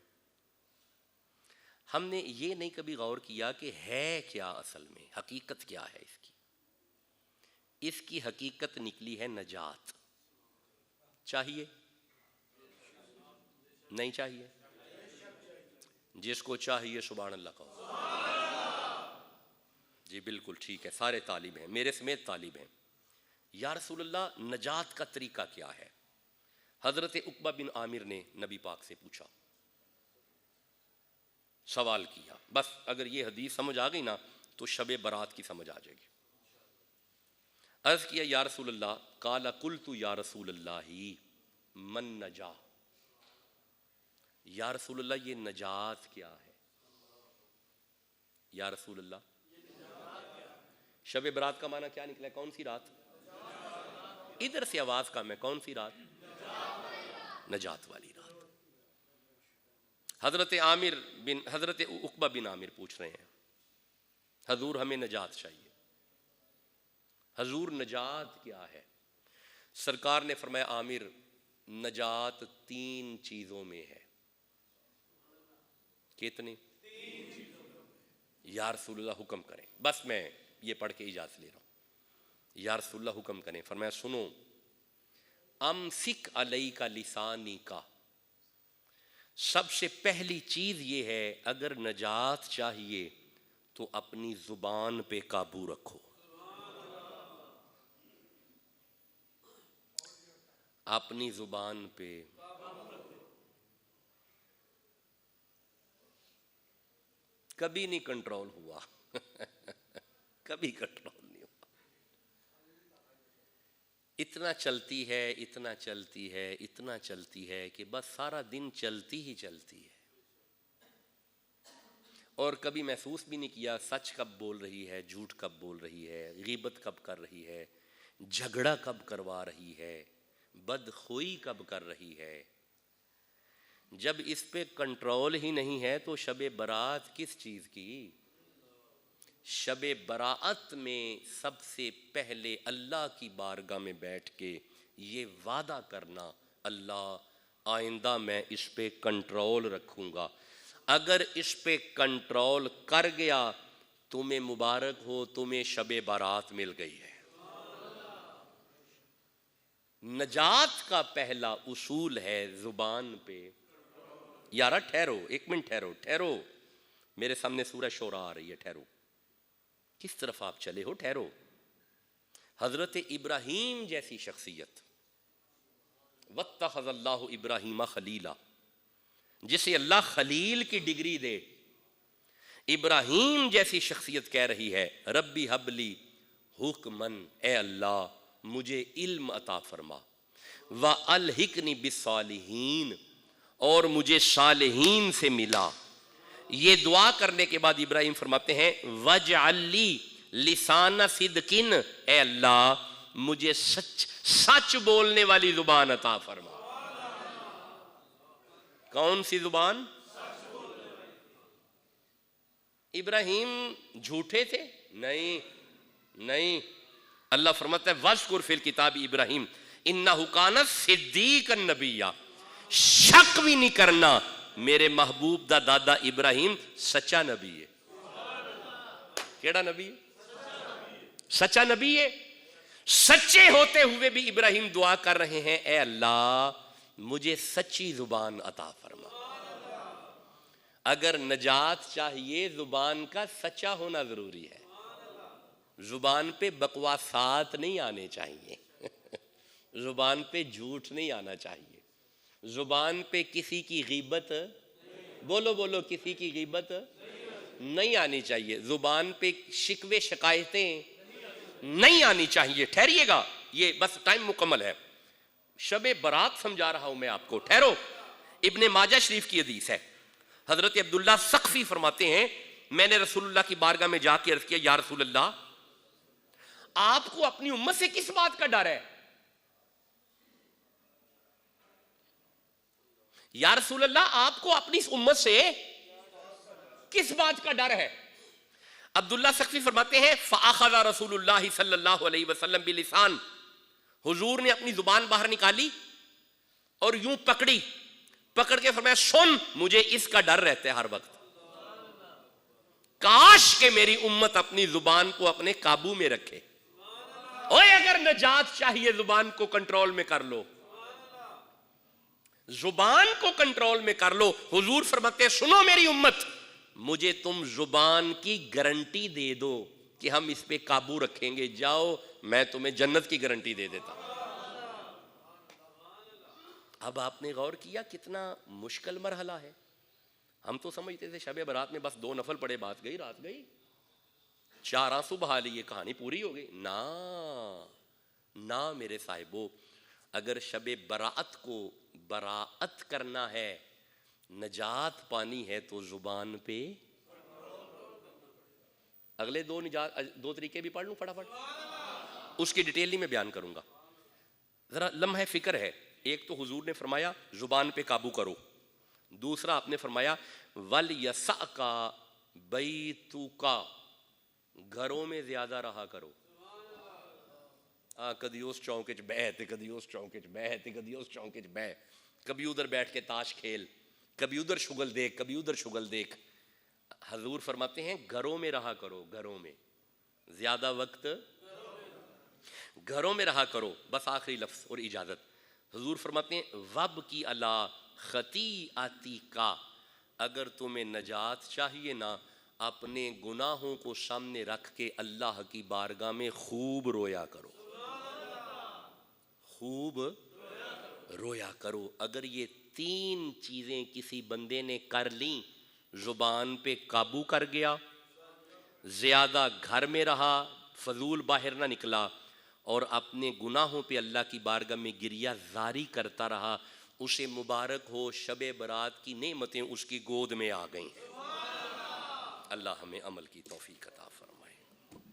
[SPEAKER 1] ہم نے یہ نہیں کبھی غور کیا کہ ہے کیا اصل میں، حقیقت کیا ہے اس کی۔ اس کی حقیقت نکلی ہے نجات۔ چاہیے؟ نہیں چاہیے؟ جس کو چاہیے سبحان اللہ کہو۔ جی بالکل ٹھیک ہے، سارے طالب ہیں، میرے سمیت طالب ہیں۔ یا رسول اللہ نجات کا طریقہ کیا ہے؟ حضرت عقبہ بن عامر نے نبی پاک سے پوچھا، سوال کیا۔ بس اگر یہ حدیث سمجھ آ گئی نا تو شب برات کی سمجھ آ جائے گی۔ عرض کیا یا رسول اللہ، قال قلت یا رسول اللہ من نجا، یا رسول اللہ یہ نجات کیا ہے؟ یا رسول اللہ شب برات کا معنی کیا نکلا ہے؟ کون سی رات؟ ادھر سے آواز کم ہے، کون سی رات؟ نجات والی رات۔ حضرت عقبہ بن عامر پوچھ رہے ہیں، حضور ہمیں نجات چاہیے، حضور نجات کیا ہے؟ سرکار نے فرمایا عامر نجات 3 چیزوں میں ہے۔ کتنی؟ یا رسول اللہ حکم کریں۔ بس میں یہ پڑھ کے اجازت لے رہا ہوں۔ یا رسول اللہ حکم کریں۔ فرمایا سنو، امسک علیک لسانی کا، سب سے پہلی چیز یہ ہے اگر نجات چاہیے تو اپنی زبان پہ قابو رکھو۔ اپنی زبان پہ کبھی نہیں کنٹرول ہوا کبھی کنٹرول نہیں ہوا۔ اتنا چلتی ہے، اتنا چلتی ہے، اتنا چلتی ہے کہ بس سارا دن چلتی ہی چلتی ہے، اور کبھی محسوس بھی نہیں کیا سچ کب بول رہی ہے، جھوٹ کب بول رہی ہے، غیبت کب کر رہی ہے، جھگڑا کب کروا رہی ہے، بدخوئی کب کر رہی ہے۔ جب اس پہ کنٹرول ہی نہیں ہے تو شب برات کس چیز کی؟ شب براعت میں سب سے پہلے اللہ کی بارگاہ میں بیٹھ کے یہ وعدہ کرنا، اللہ آئندہ میں اس پہ کنٹرول رکھوں گا۔ اگر اس پہ کنٹرول کر گیا تمہیں مبارک ہو، تمہیں شب برات مل گئی ہے۔ نجات کا پہلا اصول ہے زبان پہ، یارا ٹھہرو، ایک منٹ ٹھہرو، میرے سامنے سورہ شورا آ رہی ہے، ٹھہرو، کس طرف آپ چلے ہو، ٹھہرو۔ حضرت ابراہیم جیسی شخصیت، واتخذ اللہ ابراہیم خلیلا، جسے اللہ خلیل کی ڈگری دے، ابراہیم جیسی شخصیت کہہ رہی ہے ربی حبلی حکمن، اے اللہ مجھے علم عطا فرما، وَأَلْحِقْنِي بِالصَّالِحِينَ، اور مجھے صالحین سے ملا۔ یہ دعا کرنے کے بعد ابراہیم فرماتے ہیں وَاجْعَلْ لِي لِسَانَ صِدْقٍ، اے اللہ مجھے سچ بولنے والی زبان عطا فرما۔ کون سی زبان؟ ابراہیم جھوٹے تھے؟ نہیں، اللہ فرماتا ہے وَاذْكُرْ فِي الْكِتَابِ ابراہیم اِنَّهُ كَانَ صِدِّيقًا نَبِيًّا، شک بھی نہیں کرنا میرے محبوب دا دادا ابراہیم سچا نبی ہے۔ کیڑا نبی ہے؟ سچا نبی ہے۔ سچے ہوتے ہوئے بھی ابراہیم دعا کر رہے ہیں اے اللہ مجھے سچی زبان عطا فرما۔ اگر نجات چاہیے زبان کا سچا ہونا ضروری ہے، زبان پہ بکواسات نہیں آنے چاہیے، زبان پہ جھوٹ نہیں آنا چاہیے، زبان پہ کسی کی غیبت، بولو کسی کی غیبت نہیں آنی چاہیے، زبان پہ شکوے شکایتیں نہیں آنی چاہیے۔ ٹھہریے گا، یہ بس ٹائم مکمل ہے، شب برات سمجھا رہا ہوں میں آپ کو، ٹھہرو۔ ابن ماجہ شریف کی حدیث ہے، حضرت عبداللہ سقفی فرماتے ہیں میں نے رسول اللہ کی بارگاہ میں جا کے عرض کیا یا رسول اللہ آپ کو اپنی امت سے کس بات کا ڈر ہے؟ یا رسول اللہ آپ کو اپنی امت سے کس بات کا ڈر ہے؟ عبداللہ سقفی فرماتے ہیں فَأَخَذَ رسول اللہ صلی اللہ علیہ وسلم بِلِسان، حضور نے اپنی زبان باہر نکالی اور یوں پکڑ کے فرمایا سن مجھے اس کا ڈر رہتا ہے ہر وقت، کاش کہ میری امت اپنی زبان کو اپنے قابو میں رکھے۔ اوے اگر نجات چاہیے زبان کو کنٹرول میں کر لو، زبان کو کنٹرول میں کر لو۔ حضور فرماتے ہیں سنو میری امت، مجھے تم زبان کی گارنٹی دے دو کہ ہم اس پہ قابو رکھیں گے، جاؤ میں تمہیں جنت کی گارنٹی دے دیتا ہوں۔ اب آپ نے غور کیا کتنا مشکل مرحلہ ہے؟ ہم تو سمجھتے تھے شب برات میں بس 2 نفل پڑے بات گئی، رات گئی، 4 آنسو بہا لیے کہانی پوری ہو گئی۔ نہ میرے صاحبو، اگر شب برات کو براعت کرنا ہے، نجات پانی ہے تو زبان پہ اگلے 2 طریقے بھی پڑھ لوں فٹافٹ، اس کی ڈیٹیل نہیں میں بیان کروں گا، ذرا لمحہ فکر ہے۔ ایک تو حضور نے فرمایا زبان پہ قابو کرو، دوسرا آپ نے فرمایا وَلْيَسَعْكَ بَيْتُكَ، گھروں میں زیادہ رہا کرو۔ کدی اس چونکے چ بہ تے کدی اس چونکے چ بہ تے کدی اس چونکے چ بہ، کبھی ادھر بیٹھ کے تاش کھیل، کبھی ادھر شغل دیکھ، کبھی ادھر شغل دیکھ۔ حضور فرماتے ہیں گھروں میں رہا کرو، گھروں میں زیادہ وقت گھروں میں رہا کرو۔ بس آخری لفظ اور اجازت، حضور فرماتے ہیں وَبْكِ عَلَىٰ خَطِیئَتِکَ، اگر تمہیں نجات چاہیے نا اپنے گناہوں کو سامنے رکھ کے اللہ کی بارگاہ میں خوب رویا کرو، خوب رویا کرو۔ اگر یہ 3 چیزیں کسی بندے نے کر لیں، زبان پہ قابو کر گیا، زیادہ گھر میں رہا، فضول باہر نہ نکلا، اور اپنے گناہوں پہ اللہ کی بارگاہ میں گریہ زاری کرتا رہا، اسے مبارک ہو، شب برات کی نعمتیں اس کی گود میں آ گئیں۔ اللہ ہمیں عمل کی توفیق عطا فرمائے۔